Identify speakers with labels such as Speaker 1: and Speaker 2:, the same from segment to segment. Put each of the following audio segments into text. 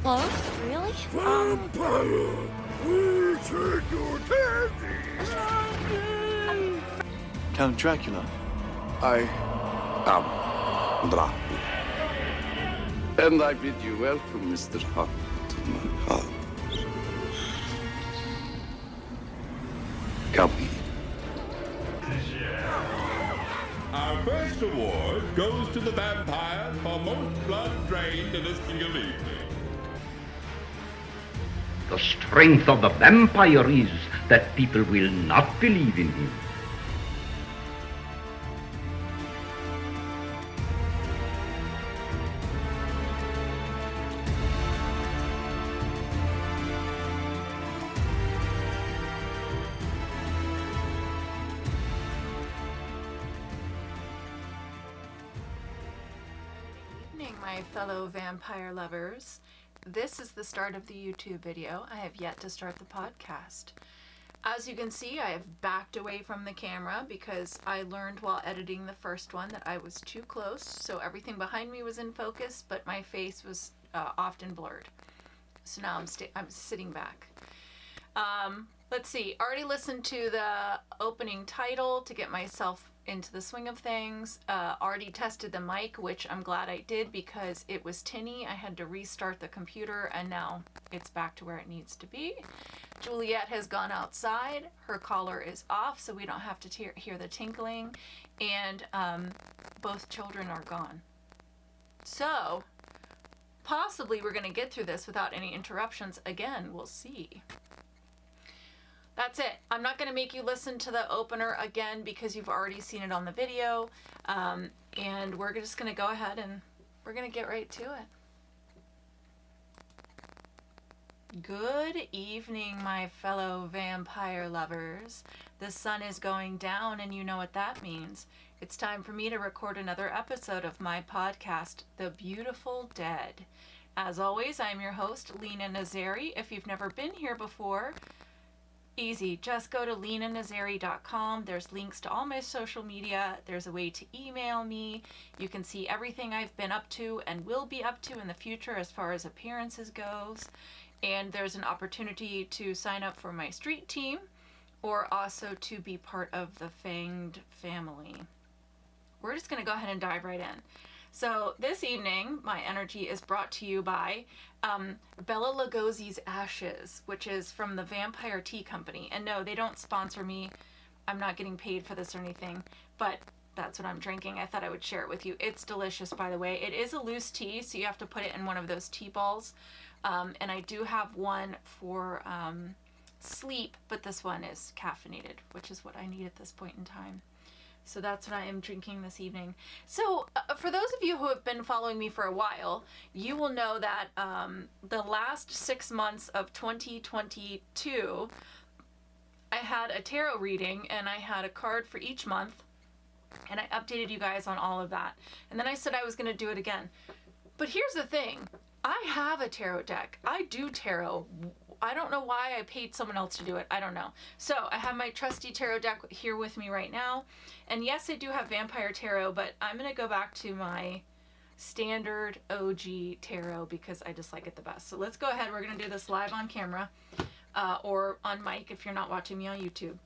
Speaker 1: Oh, really?
Speaker 2: Vampire! We take your candy!
Speaker 3: Count Dracula.
Speaker 2: I am Dracula. And I bid you welcome, Mr. Hunt, to my house. Come in.
Speaker 4: Our first award goes to the vampire for most blood drained in a single evening.
Speaker 5: The strength of the vampire is that people will not believe in him.
Speaker 6: My fellow vampire lovers, this is the start of the YouTube video. I have yet to start the podcast. As you can see, I have backed away from the camera because I learned while editing the first one that I was too close, so everything behind me was in focus, but my face was often blurred. So now I'm sitting back. Let's see, already listened to the opening title to get myself into the swing of things. Already tested the mic, which I'm glad I did because it was tinny. I had to restart the computer and now it's back to where it needs to be. Juliet has gone outside. Her collar is off so we don't have to hear the tinkling, and both children are gone. So possibly we're going to get through this without any interruptions. Again, we'll see. That's it. I'm not going to make you listen to the opener again because you've already seen it on the video. And we're just going to go ahead and we're going to get right to it. Good evening, my fellow vampire lovers. The sun is going down and you know what that means. It's time for me to record another episode of my podcast, The Beautiful Dead. As always, I'm your host, Lena Nazari. If you've never been here before, easy. Just go to lenanazari.com. There's links to all my social media. There's a way to email me. You can see everything I've been up to and will be up to in the future as far as appearances goes. And there's an opportunity to sign up for my street team or also to be part of the Fanged family. We're just going to go ahead and dive right in. So this evening, my energy is brought to you by Bella Lugosi's Ashes, which is from the Vampire Tea Company. And no, they don't sponsor me. I'm not getting paid for this or anything, but that's what I'm drinking. I thought I would share it with you. It's delicious, by the way. It is a loose tea, so you have to put it in one of those tea balls. And I do have one for sleep, but this one is caffeinated, which is what I need at this point in time. So that's what I am drinking this evening. So for those of you who have been following me for a while, you will know that the last 6 months of 2022, I had a tarot reading and I had a card for each month, and I updated you guys on all of that. And then I said I was going to do it again. But here's the thing. I have a tarot deck. I do tarot. I don't know why I paid someone else to do it. I don't know. So I have my trusty tarot deck here with me right now. And yes, I do have Vampire Tarot, but I'm going to go back to my standard OG tarot because I just like it the best. So let's go ahead. We're going to do this live on camera or on mic if you're not watching me on YouTube.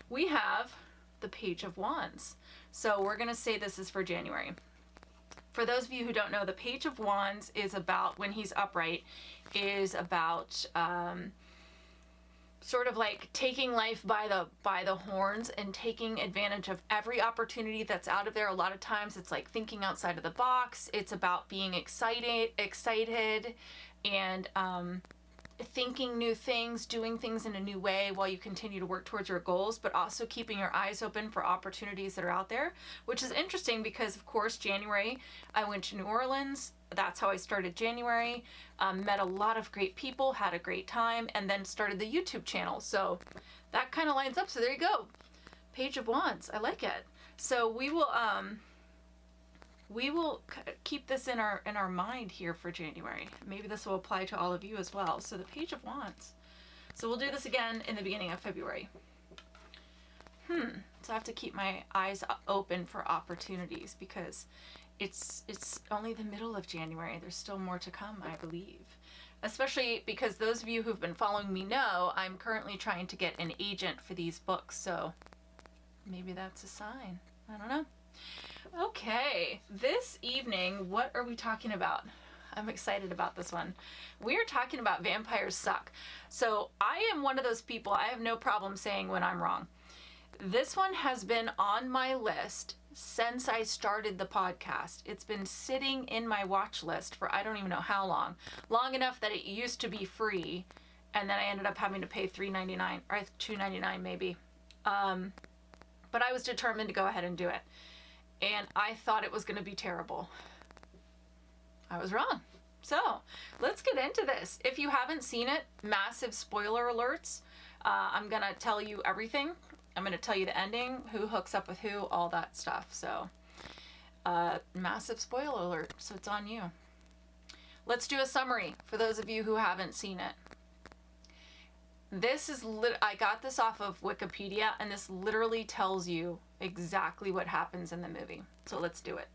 Speaker 6: We have the Page of Wands. So we're going to say this is for January. For those of you who don't know, the Page of Wands is about, when he's upright, is about sort of like taking life by the horns and taking advantage of every opportunity that's out of there. A lot of times it's like thinking outside of the box. It's about being excited and thinking new things, doing things in a new way while you continue to work towards your goals, but also keeping your eyes open for opportunities that are out there, which is interesting because, of course, January, I went to New Orleans. That's how I started January. Met a lot of great people, had a great time, and then started the YouTube channel. So that kind of lines up. So there you go. Page of Wands. I like it. So we will keep this in our mind here for January. Maybe this will apply to all of you as well. So the Page of Wands. So we'll do this again in the beginning of February. So I have to keep my eyes open for opportunities because it's only the middle of January. There's still more to come, I believe. especially because those of you who've been following me know I'm currently trying to get an agent for these books, so maybe that's a sign. I don't know. Okay, this evening, what are we talking about? I'm excited about this one. We're talking about Vampires Suck. So I am one of those people, I have no problem saying when I'm wrong. This one has been on my list since I started the podcast. It's been sitting in my watch list for I don't even know how long. Long enough that it used to be free, and then I ended up having to pay $3.99 or $2.99 maybe. But I was determined to go ahead and do it. And I thought it was going to be terrible. I was wrong. So let's get into this. If you haven't seen it, massive spoiler alerts. I'm going to tell you everything. I'm going to tell you the ending, who hooks up with who, all that stuff. So massive spoiler alert. So it's on you. Let's do a summary for those of you who haven't seen it. This is I got this off of Wikipedia, and this literally tells you exactly what happens in the movie. So let's do it.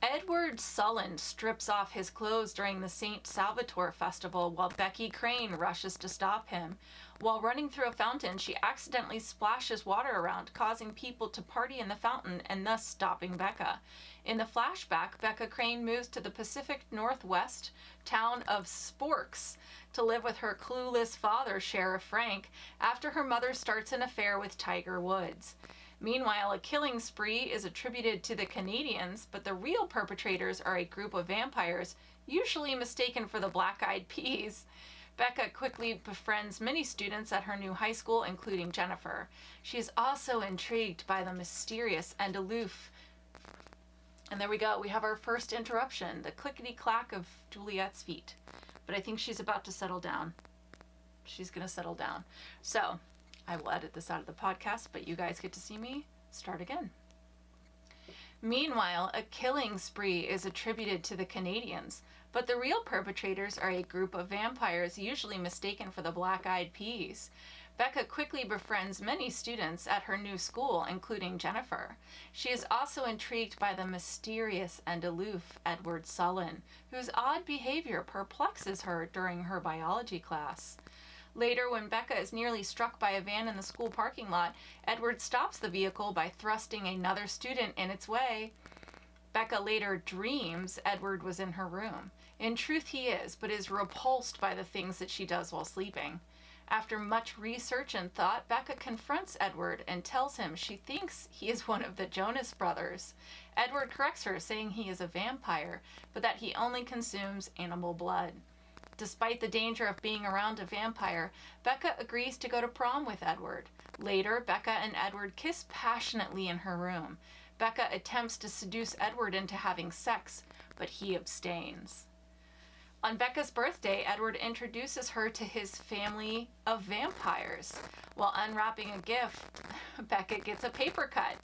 Speaker 6: Edward Sullen strips off his clothes during the St. Salvatore festival while Becky Crane rushes to stop him. While running through a fountain, she accidentally splashes water around, causing people to party in the fountain and thus stopping Becca. In the flashback, Becca Crane moves to the Pacific Northwest town of Sporks to live with her clueless father, Sheriff Frank, after her mother starts an affair with Tiger Woods. Meanwhile, a killing spree is attributed to the Canadians, but the real perpetrators are a group of vampires, usually mistaken for the Black Eyed Peas. Becca quickly befriends many students at her new high school, including Jennifer. She is also intrigued by the mysterious and aloof. And there we go. We have our first interruption, the clickety-clack of Juliet's feet. But I think she's about to settle down. She's going to settle down. So I will edit this out of the podcast, but you guys get to see me start again. Meanwhile, a killing spree is attributed to the Canadians, but the real perpetrators are a group of vampires usually mistaken for the Black Eyed Peas. Becca quickly befriends many students at her new school, including Jennifer. She is also intrigued by the mysterious and aloof Edward Sullen, whose odd behavior perplexes her during her biology class. Later, when Becca is nearly struck by a van in the school parking lot, Edward stops the vehicle by thrusting another student in its way. Becca later dreams Edward was in her room. In truth, he is, but is repulsed by the things that she does while sleeping. After much research and thought, Becca confronts Edward and tells him she thinks he is one of the Jonas Brothers. Edward corrects her, saying he is a vampire, but that he only consumes animal blood. Despite the danger of being around a vampire, Becca agrees to go to prom with Edward. Later, Becca and Edward kiss passionately in her room. Becca attempts to seduce Edward into having sex, but he abstains. On Becca's birthday, Edward introduces her to his family of vampires. While unwrapping a gift, Becca gets a paper cut.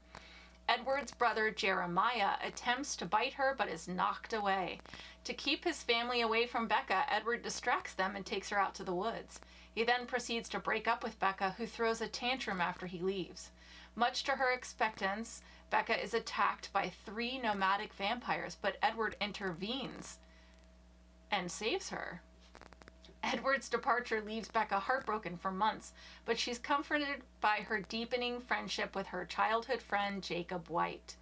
Speaker 6: Edward's brother Jeremiah attempts to bite her but is knocked away. To keep his family away from Becca, Edward distracts them and takes her out to the woods. He then proceeds to break up with Becca, who throws a tantrum after he leaves. Much to her expectance, Becca is attacked by 3 nomadic vampires, but Edward intervenes and saves her. Edward's departure leaves Becca heartbroken for months, but she's comforted by her deepening friendship with her childhood friend Jacob White.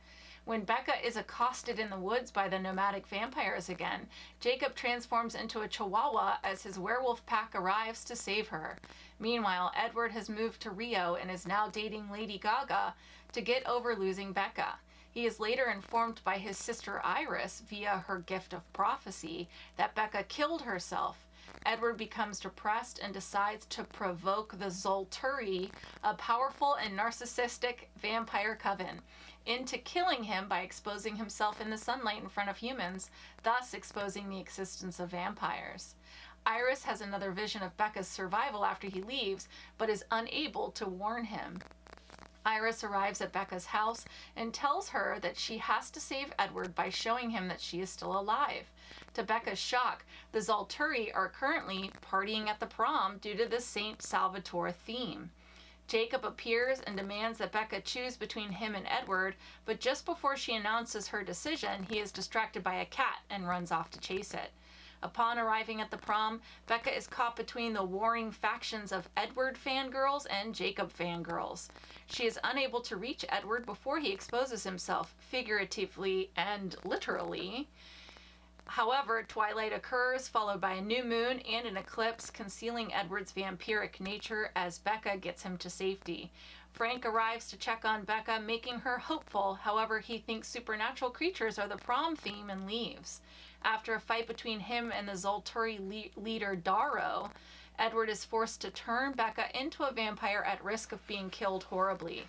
Speaker 6: When Becca is accosted in the woods by the nomadic vampires again, Jacob transforms into a chihuahua as his werewolf pack arrives to save her. Meanwhile, Edward has moved to Rio and is now dating Lady Gaga to get over losing Becca. He is later informed by his sister Iris, via her gift of prophecy, that Becca killed herself. Edward becomes depressed and decides to provoke the Zolturi, a powerful and narcissistic vampire coven, into killing him by exposing himself in the sunlight in front of humans, thus exposing the existence of vampires. Iris has another vision of Becca's survival after he leaves, but is unable to warn him. Iris arrives at Becca's house and tells her that she has to save Edward by showing him that she is still alive. To Becca's shock, the Zolturi are currently partying at the prom due to the St. Salvatore theme. Jacob appears and demands that Becca choose between him and Edward, but just before she announces her decision, he is distracted by a cat and runs off to chase it. Upon arriving at the prom, Becca is caught between the warring factions of Edward fangirls and Jacob fangirls. She is unable to reach Edward before he exposes himself, figuratively and literally. However, twilight occurs, followed by a new moon and an eclipse, concealing Edward's vampiric nature as Becca gets him to safety. Frank arrives to check on Becca, making her hopeful. However, he thinks supernatural creatures are the prom theme and leaves. After a fight between him and the Zolturi leader Darrow, Edward is forced to turn Becca into a vampire at risk of being killed horribly.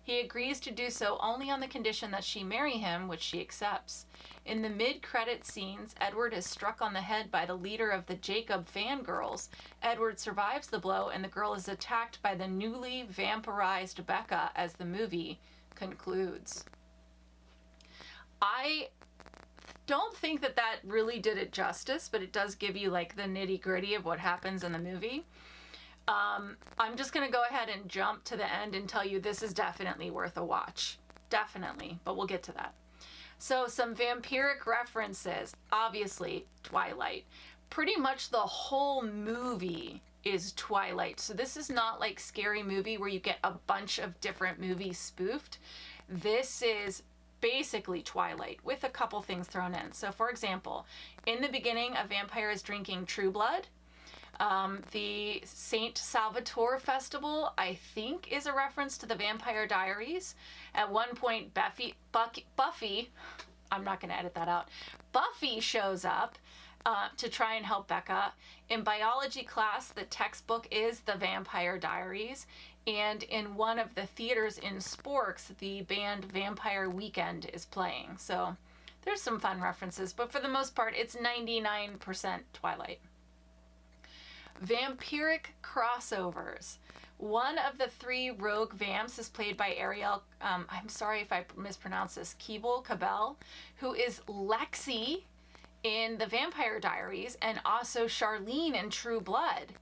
Speaker 6: He agrees to do so only on the condition that she marry him, which she accepts. In the mid-credit scenes, Edward is struck on the head by the leader of the Jacob fangirls. Edward survives the blow, and the girl is attacked by the newly vampirized Becca as the movie concludes. I don't think that really did it justice, but it does give you like the nitty-gritty of what happens in the movie. I'm just going to go ahead and jump to the end and tell you this is definitely worth a watch. Definitely, but we'll get to that. So some vampiric references, obviously Twilight. Pretty much the whole movie is Twilight. So this is not like Scary Movie where you get a bunch of different movies spoofed. This is basically Twilight with a couple things thrown in. So for example, in the beginning, a vampire is drinking True Blood. The Saint Salvatore Festival, I think, is a reference to the Vampire Diaries. At one point, Buffy, I'm not going to edit that out, Buffy shows up to try and help Becca. In biology class, the textbook is the Vampire Diaries. And in one of the theaters in Sporks, the band Vampire Weekend is playing. So there's some fun references, but for the most part, it's 99% Twilight. Vampiric crossovers. One of the three rogue vamps is played by Ariel, I'm sorry if I mispronounce this, Cabell, who is Lexi in The Vampire Diaries and also Charlene in True Blood.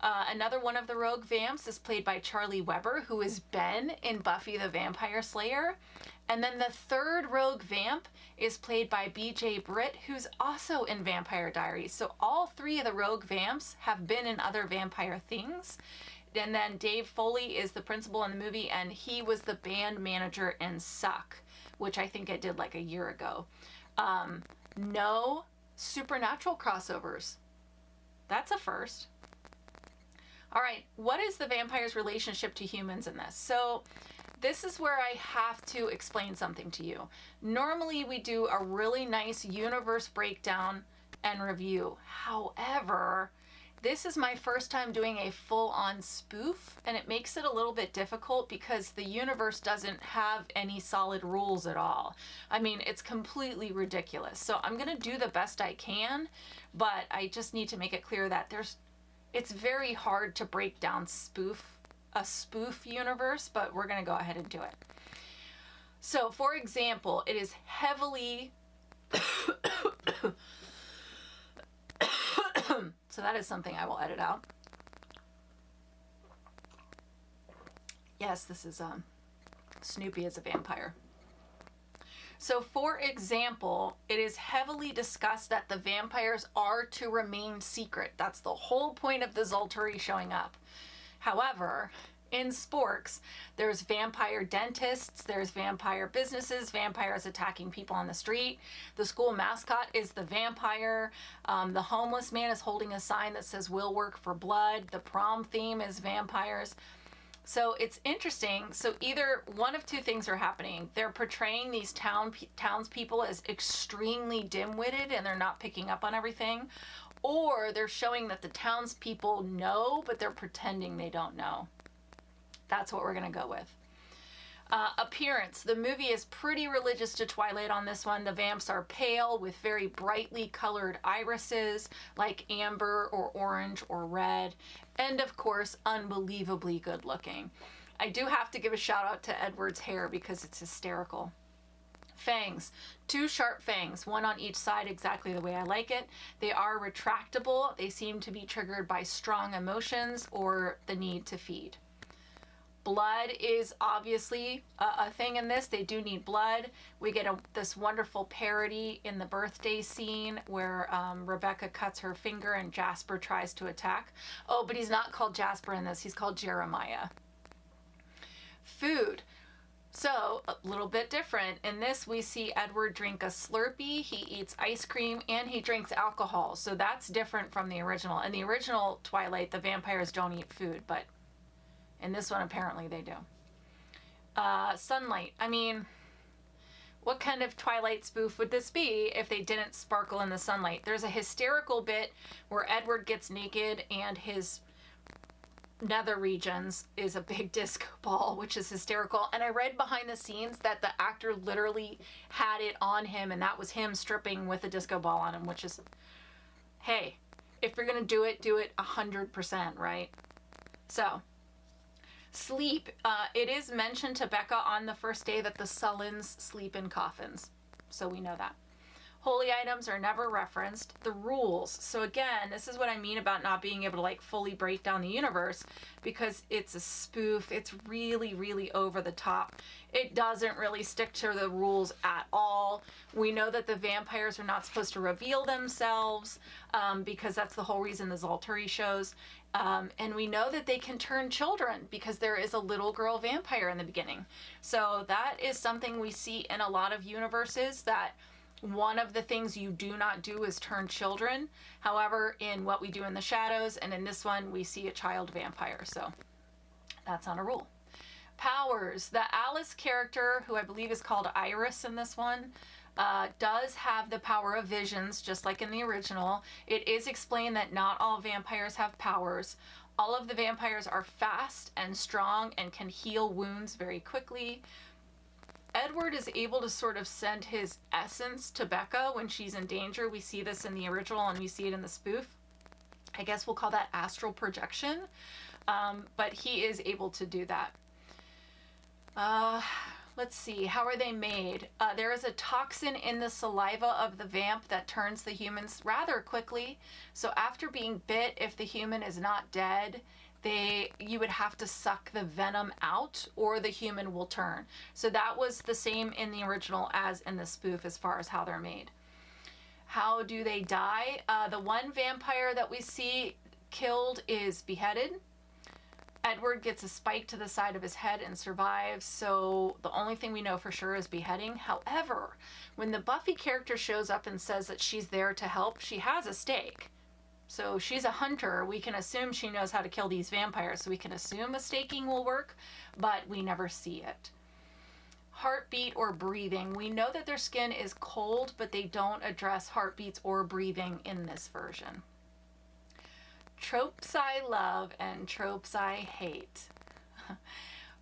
Speaker 6: Another one of the rogue vamps is played by Charlie Weber, who is Ben in Buffy the Vampire Slayer. And then the third rogue vamp is played by BJ Britt, who's also in Vampire Diaries. So all three of the rogue vamps have been in other vampire things. And then Dave Foley is the principal in the movie, and he was the band manager in Suck, which I think I did like a year ago. No supernatural crossovers. That's a first. All right, what is the vampire's relationship to humans in this? So this is where I have to explain something to you. Normally we do a really nice universe breakdown and review. However, this is my first time doing a full-on spoof, and it makes it a little bit difficult because the universe doesn't have any solid rules at all. I mean, it's completely ridiculous. So I'm going to do the best I can, but I just need to make it clear that it's very hard to break down a spoof universe, but we're going to go ahead and do it. So, for example, it is heavily so that is something I will edit out. Yes, this is Snoopy as a vampire. So, for example, it is heavily discussed that the vampires are to remain secret. That's the whole point of the Zolturi showing up. However, in Sporks, there's vampire dentists, there's vampire businesses, vampires attacking people on the street. The school mascot is the vampire. The homeless man is holding a sign that says, "We'll work for blood." The prom theme is vampires. So it's interesting. So either one of two things are happening. They're portraying these townspeople as extremely dim-witted and they're not picking up on everything. Or they're showing that the townspeople know, but they're pretending they don't know. That's what we're going to go with. Appearance. The movie is pretty religious to Twilight on this one. The vamps are pale with very brightly colored irises like amber or orange or red. And of course, unbelievably good looking. I do have to give a shout out to Edward's hair because it's hysterical. Fangs. 2 sharp fangs, one on each side exactly the way I like it. They are retractable. They seem to be triggered by strong emotions or the need to feed. Blood is obviously a thing in this. They do need blood. We get this wonderful parody in the birthday scene where Rebecca cuts her finger and Jasper tries to attack. Oh, but he's not called Jasper in this. He's called Jeremiah. Food. So, a little bit different. In this, we see Edward drink a Slurpee, he eats ice cream, and he drinks alcohol. So that's different from the original. In the original Twilight, the vampires don't eat food, but in this one, apparently they do. Sunlight. I mean, what kind of Twilight spoof would this be if they didn't sparkle in the sunlight? There's a hysterical bit where Edward gets naked and his nether regions is a big disco ball, which is hysterical. And I read behind the scenes that the actor literally had it on him, and that was him stripping with a disco ball on him, which is, hey, if you're gonna do it 100%, right? So, sleep. It is mentioned to Becca on the first day that the Sullens sleep in coffins, so we know that. Holy items are never referenced. The rules. So again, this is what I mean about not being able to like fully break down the universe, because it's a spoof. It's really, really over the top. It doesn't really stick to the rules at all. We know that the vampires are not supposed to reveal themselves because that's the whole reason the Zolturi shows. And we know that they can turn children because there is a little girl vampire in the beginning. So that is something we see in a lot of universes, that one of the things you do not do is turn children. However, in What We Do in the Shadows and in this one, we see a child vampire. So that's not a rule. Powers. The Alice character, who I believe is called Iris in this one, does have the power of visions, just like in the original. It is explained that not all vampires have powers. All of the vampires are fast and strong and can heal wounds very quickly. Edward is able to sort of send his essence to Becca when she's in danger. We see this in the original and we see it in the spoof. I guess we'll call that astral projection. But he is able to do that. Let's see, how are they made? There is a toxin in the saliva of the vamp that turns the humans rather quickly. So after being bit, if the human is not dead, you would have to suck the venom out or the human will turn. So that was the same in the original as in the spoof as far as how they're made. How do they die? The one vampire that we see killed is beheaded. Edward gets a spike to the side of his head and survives, so the only thing we know for sure is beheading. However, when the Buffy character shows up and says that she's there to help, she has a stake. So she's a hunter. We can assume she knows how to kill these vampires, so we can assume a staking will work, but we never see it. Heartbeat or breathing. We know that their skin is cold, but they don't address heartbeats or breathing in this version. Tropes I love and tropes I hate.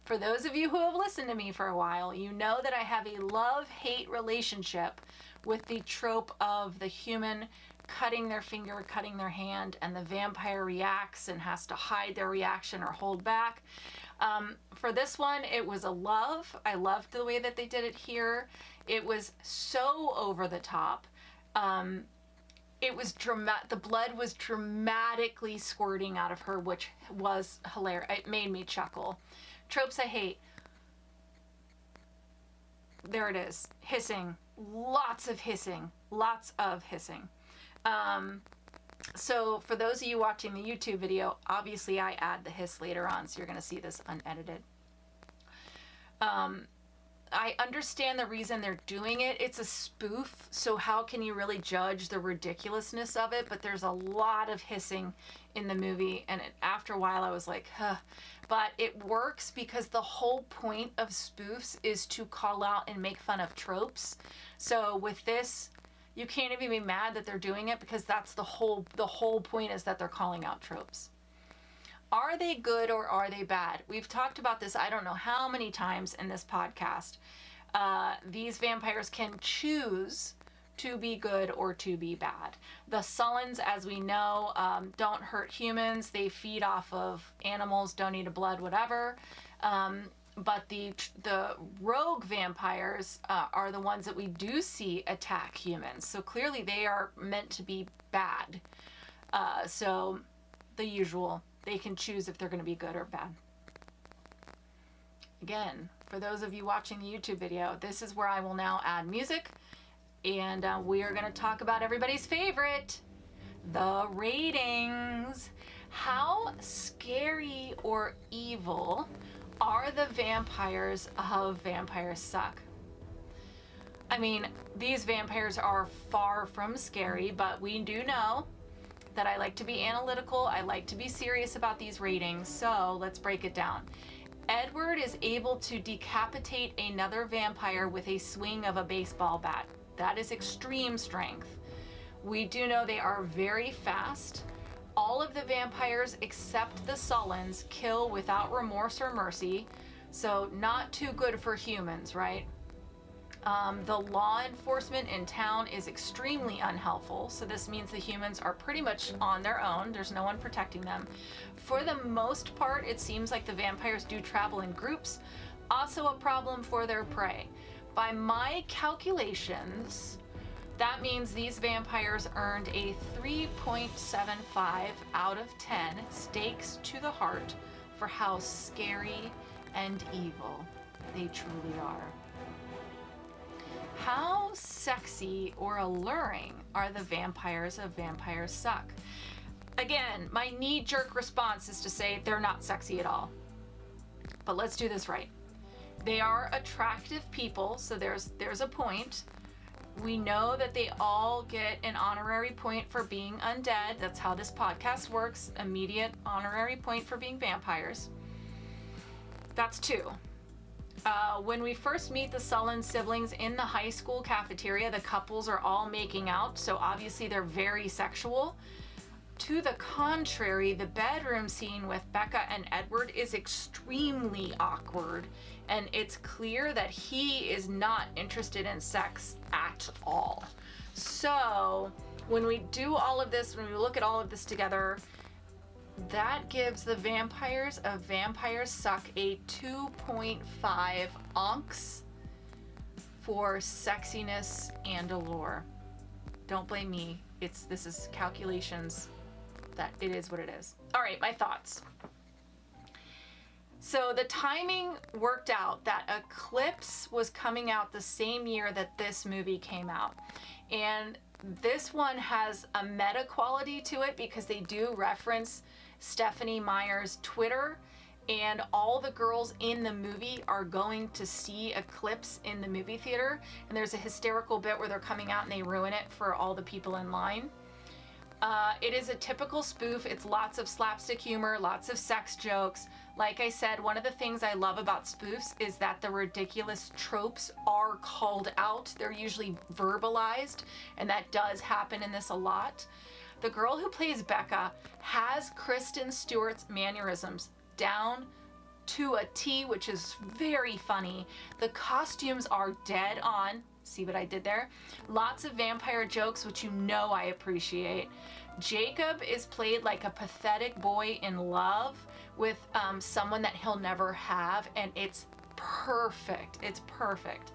Speaker 6: For those of you who have listened to me for a while, you know that I have a love-hate relationship with the trope of the human cutting their finger, cutting their hand, and the vampire reacts and has to hide their reaction or hold back. For this one, it was a love. I loved the way that they did it here. It was so over the top. It was dramatic. The blood was dramatically squirting out of her, which was hilarious. It made me chuckle. Tropes I hate. There it is. Hissing. Lots of hissing. Lots of hissing. So for those of you watching the YouTube video, obviously I add the hiss later on, so you're going to see this unedited. I understand the reason they're doing it. It's a spoof, so how can you really judge the ridiculousness of it? But there's a lot of hissing in the movie, and after a while I was like, huh. But it works because the whole point of spoofs is to call out and make fun of tropes. So with this, you can't even be mad that they're doing it because that's the whole point, is that they're calling out tropes. Are they good or are they bad? We've talked about this I don't know how many times in this podcast. These vampires can choose to be good or to be bad. The Sullens, as we know, don't hurt humans. They feed off of animals, don't eat blood, whatever. But the rogue vampires are the ones that we do see attack humans. So clearly they are meant to be bad. So the usual, they can choose if they're going to be good or bad. again, for those of you watching the YouTube video, this is where I will now add music, and we are going to talk about everybody's favorite, the ratings. How scary or evil are the vampires of Vampires Suck? I mean, these vampires are far from scary, but we do know that I like to be analytical. I like to be serious about these ratings, so let's break it down. Edward is able to decapitate another vampire with a swing of a baseball bat. That is extreme strength. We do know they are very fast. All of the vampires except the Sullens kill without remorse or mercy, so not too good for humans, right? The law enforcement in town is extremely unhelpful, so this means the humans are pretty much on their own. There's no one protecting them. For the most part, it seems like the vampires do travel in groups, also a problem for their prey. By my calculations, that means these vampires earned a 3.75 out of 10 stakes to the heart for how scary and evil they truly are. How sexy or alluring are the vampires of Vampires Suck? Again, my knee-jerk response is to say they're not sexy at all. But let's do this right. They are attractive people, so there's a point. We know that they all get an honorary point for being undead. That's how this podcast works. Immediate honorary point for being vampires. That's 2. When we first meet the Sullen siblings in the high school cafeteria, the couples are all making out, so obviously they're very sexual. To the contrary, the bedroom scene with Becca and Edward is extremely awkward, and it's clear that he is not interested in sex at all. So when we do all of this, when we look at all of this together, that gives the vampires of Vampires Suck a 2.5 onks for sexiness and allure. Don't blame me. This is calculations. That it is what it is. All right, my thoughts. So the timing worked out that Eclipse was coming out the same year that this movie came out. And this one has a meta quality to it because they do reference Stephanie Meyer's Twitter, and all the girls in the movie are going to see Eclipse in the movie theater, and there's a hysterical bit where they're coming out and they ruin it for all the people in line. It is a typical spoof. It's lots of slapstick humor, lots of sex jokes. Like I said, one of the things I love about spoofs is that the ridiculous tropes are called out. They're usually verbalized, and that does happen in this a lot. The girl who plays Becca has Kristen Stewart's mannerisms down to a T, which is very funny. The costumes are dead on. See what I did there? Lots of vampire jokes, which you know I appreciate. Jacob is played like a pathetic boy in love with someone that he'll never have, and it's perfect. It's perfect.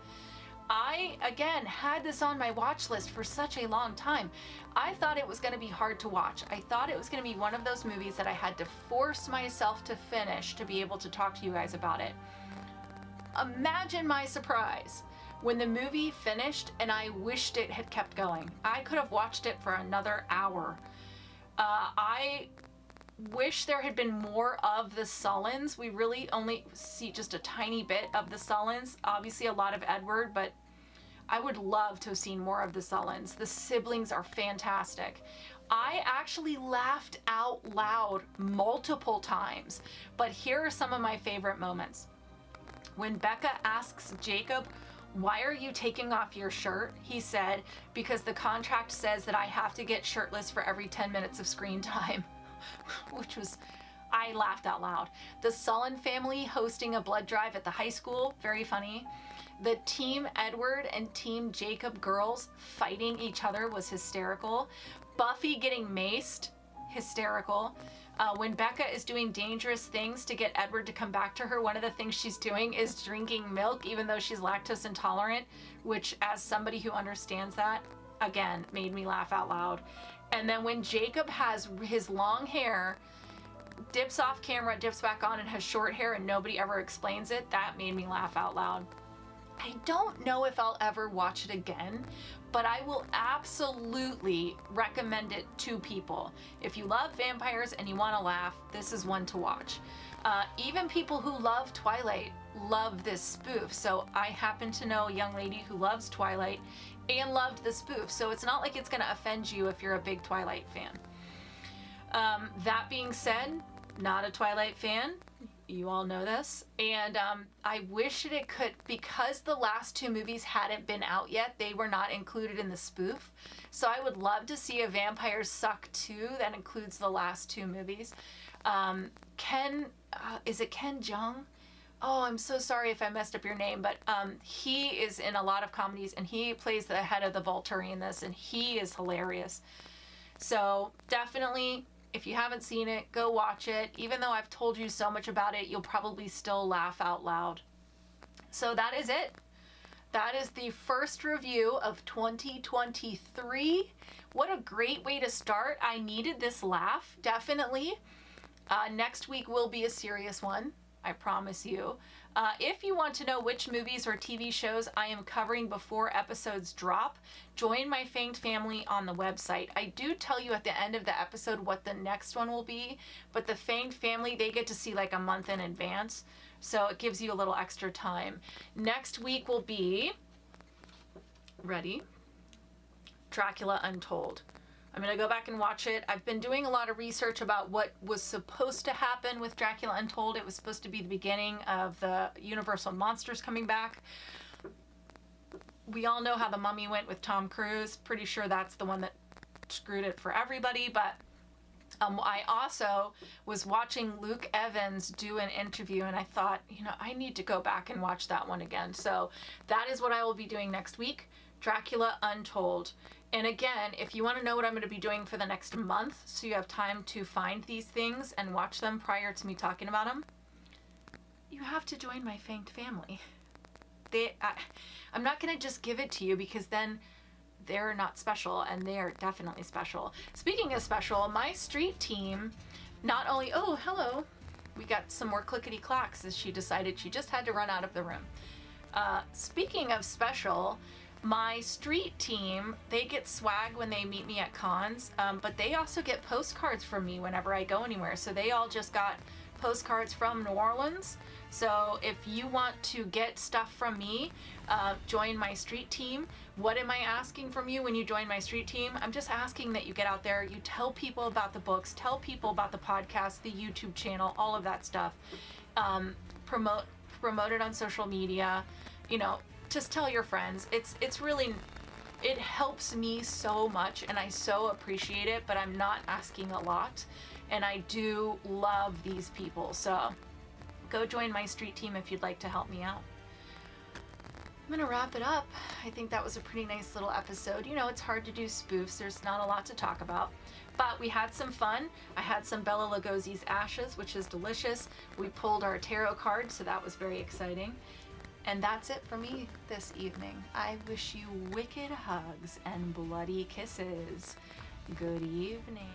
Speaker 6: I, again, had this on my watch list for such a long time. I thought it was going to be hard to watch. I thought it was going to be one of those movies that I had to force myself to finish to be able to talk to you guys about it. Imagine my surprise when the movie finished and I wished it had kept going. I could have watched it for another hour. I wish there had been more of the Sullens. We really only see just a tiny bit of the Sullens. Obviously a lot of Edward, but I would love to have seen more of the Sullens. The siblings are fantastic. I actually laughed out loud multiple times, but here are some of my favorite moments. When Becca asks Jacob, "Why are you taking off your shirt?" he said, "Because the contract says that I have to get shirtless for every 10 minutes of screen time." Which was, I laughed out loud. The Sullen family hosting a blood drive at the high school, very funny. The Team Edward and Team Jacob girls fighting each other was hysterical. Buffy getting maced, hysterical. When Becca is doing dangerous things to get Edward to come back to her, one of the things she's doing is drinking milk, even though she's lactose intolerant, which, as somebody who understands that, again, made me laugh out loud. And then when Jacob has his long hair dips off camera, dips back on, and has short hair and nobody ever explains it. That made me laugh out loud. I don't know if I'll ever watch it again, but I will absolutely recommend it to people. If you love vampires and you want to laugh, this is one to watch. Even people who love Twilight love this spoof. So I happen to know a young lady who loves Twilight and loved the spoof. So it's not like it's going to offend you if you're a big Twilight fan. That being said, not a Twilight fan. You all know this. And I wish it could, because the last two movies hadn't been out yet, they were not included in the spoof. So I would love to see a Vampire Suck 2 that includes the last two movies. Is it Ken Jeong? Oh, I'm so sorry if I messed up your name, but he is in a lot of comedies and he plays the head of the Volturi in this, and he is hilarious. So definitely, if you haven't seen it, go watch it. Even though I've told you so much about it, you'll probably still laugh out loud. So that is it. That is the first review of 2023. What a great way to start. I needed this laugh, definitely. Next week will be a serious one, I promise you. If you want to know which movies or TV shows I am covering before episodes drop, join my Fanged family on the website. I do tell you at the end of the episode what the next one will be, but the Fanged family, they get to see like a month in advance, so it gives you a little extra time. Next week will be, ready? Dracula Untold. I'm going to go back and watch it. I've been doing a lot of research about what was supposed to happen with Dracula Untold. It was supposed to be the beginning of the Universal monsters coming back. We all know how The Mummy went with Tom Cruise. Pretty sure that's the one that screwed it for everybody. But I also was watching Luke Evans do an interview, and I thought, I need to go back and watch that one again. So that is what I will be doing next week, Dracula Untold. And again, if you want to know what I'm going to be doing for the next month, so you have time to find these things and watch them prior to me talking about them, you have to join my Fanged family. I'm not going to just give it to you, because then they're not special, and they are definitely special. Speaking of special, my street team not only... Oh, hello. We got some more clickety-clacks as she decided she just had to run out of the room. Speaking of special... My street team, they get swag when they meet me at cons, but they also get postcards from me whenever I go anywhere. So they all just got postcards from New Orleans. So if you want to get stuff from me, join my street team. What am I asking from you when you join my street team? I'm just asking that you get out there, you tell people about the books, tell people about the podcast, the YouTube channel, all of that stuff. Promote it on social media, just tell your friends. It's really, it helps me so much, and I so appreciate it, but I'm not asking a lot, and I do love these people. So go join my street team if you'd like to help me out. I'm gonna wrap it up. I think that was a pretty nice little episode. It's hard to do spoofs. There's not a lot to talk about, but we had some fun. I had some Bela Lugosi's ashes, which is delicious. We pulled our tarot card, so that was very exciting. And that's it for me this evening. I wish you wicked hugs and bloody kisses. Good evening.